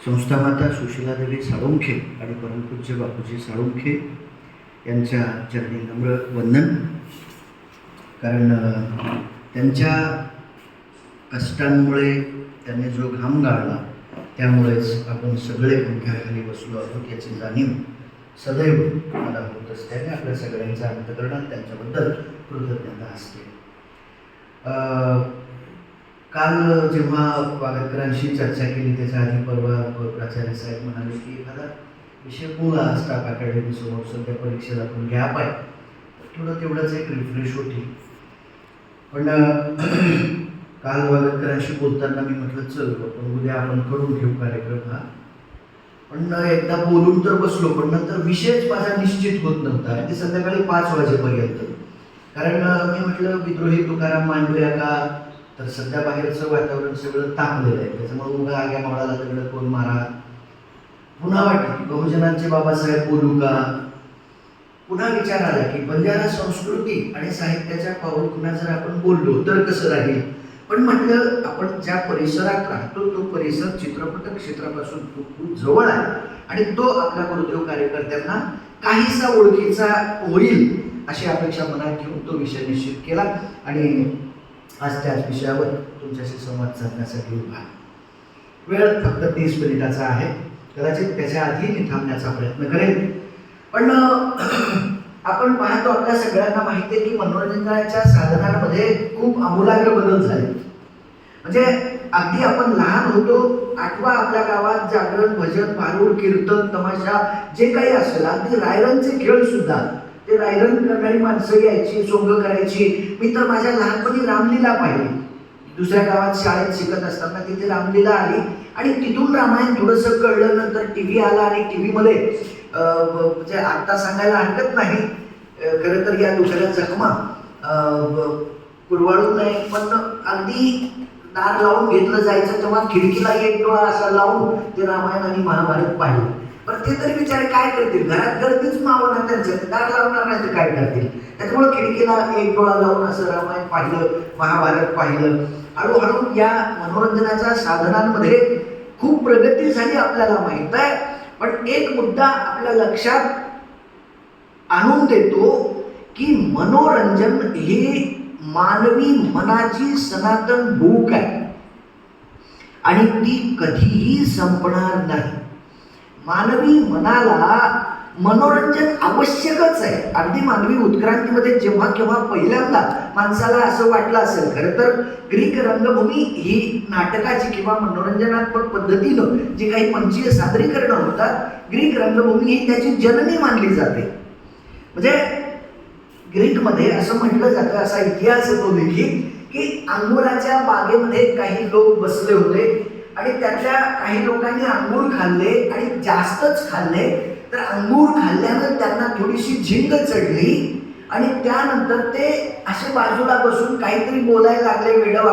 संस्थामाता सुशीलादेवी साळुंखे आणि परमपूज्य बापूजी साळुंखे यांच्या चरणी नम्र वंदन. कारण त्यांच्या कष्टांमुळे त्यांनी जो घाम गाळला त्यामुळेच आपण सगळे पंख्याखाली बसलो आहोत याची जाणीव सदैव मला होत असते आणि आपल्या सगळ्यांच्या अंतकरणात त्यांच्याबद्दल कृतज्ञता असते. काल जेव्हा वागतकरांशी चर्चा केली त्याच्या आधी परवा प्राचार्य साहेब म्हणाले की एखादा विषय बोला स्टाफ अकॅडमीसमोर सध्या परीक्षेला आपण गॅप आहे थोडं तेवढंच एक रिफ्रेश होती. पण काल वागतकरांशी बोलताना मी म्हटलं चल पण उद्या आपण करून घेऊ कार्यक्रम हा. पण एकदा बोलून तर बसलो पण नंतर विषयच माझा निश्चित होत नव्हता आणि ते संध्याकाळी 5 वाजेपर्यंत. कारण मी म्हटलं विद्रोही तुकाराम मांडूया का तर सध्या बाहेरचं वातावरण सगळं तापलेलं आहे त्याच्यामुळे उगा आग्या मावळाला तिकडं कोण मारा. पुन्हा वाटलं बहुजनांचे बाबासाहेब बोलू का. पुन्हा विचार आला की बंजारा संस्कृती आणि साहित्याच्या पाऊलखुणा जर आपण बोललो तर कसं राहील. पण म्हटलं आपण ज्या परिसरात राहतो तो परिसर चित्रपट क्षेत्रापासून खूप खूप जवळ आहे आणि तो आपल्या गुरुदेव कार्यकर्त्यांना काहीसा ओळखीचा होईल अशी अपेक्षा मनात घेऊन तो विषय निश्चित केला आणि आज त्याच विषयावर तुमच्याशी संवाद साधण्यासाठी उभा. वेळ फक्त 30 मिनिटाचा आहे. कदाचित त्याच्या आधी मी थांबण्याचा प्रयत्न करेन. पण आपण पाहतो आपल्या सगळ्यांना माहिती आहे की मनोरंजनाच्या साधनांमध्ये खूप आमूलाग्र बदल झाले. म्हणजे अगदी आपण लहान होतो आठवा आपल्या गावात जागरण भजन भारूड कीर्तन तमाशा जे काही असेल अगदी रायरनचे खेळ सुद्धा ते रायरन करणारी माणसं यायची सोंग करायची. मी तर माझ्या लहानपणी रामलीला पाहिली. दुसऱ्या गावात शाळेत शिकत असताना तिथे रामलीला आली आणि तिथून रामायण थोडंसं कळलं. नंतर टी व्ही आला आणि टी व्हीमध्ये म्हणजे आत्ता सांगायला हरकत नाही खरं तर या दुसऱ्या जखमा कुरवाळू नये पण अगदी दार लावून घेतलं जायचं तेव्हा खिडकीला एक डोळा असा लावून ते रामायण आणि महाभारत पाहिलं. पण ते तरी बिचारे काय करतील घरात गर्दीच मावणार त्यांच्या दार लावणार नाही तर काय करतील. त्याच्यामुळे खिडकीला एक डोळा लावून असं रामायण पाहिलं महाभारत पाहिलं. हळूहळू या मनोरंजनाच्या साधनांमध्ये खूप प्रगती झाली आपल्याला माहित आहे. पण एक मुद्दा आपल्या लक्षात आणून देतो की मनोरंजन ही मानवी मनाची सनातन भूक आहे आणि ती कधीही संपणार नाही. मानवी मनाला मनोरंजन आवश्यकच आहे. अगदी मानवी उत्क्रांतीमध्ये जेव्हा केव्हा पहिल्यांदा माणसाला असं वाटलं असेल खरं तर ग्रीक रंगभूमी ही नाटकाची किंवा मनोरंजनात्मक पद्धतीनं जी काही मंचीय सादरीकरणं होतात ग्रीक रंगभूमी ही त्याची जननी मानली जाते. म्हणजे ग्रीकमध्ये असं म्हटलं जातं असा इतिहास येतो लिखित की अंगुराच्या बागेमध्ये काही लोक बसले होते आणि त्यातल्या काही लोकांनी अंगूर खाल्ले आणि जास्तच खाल्ले तर अंगूर खाल्ल्यानं त्यांना थोडीशी झिंग चढली आणि त्यानंतर ते असे बाजूला बसून काहीतरी बोलायला लागले वेडं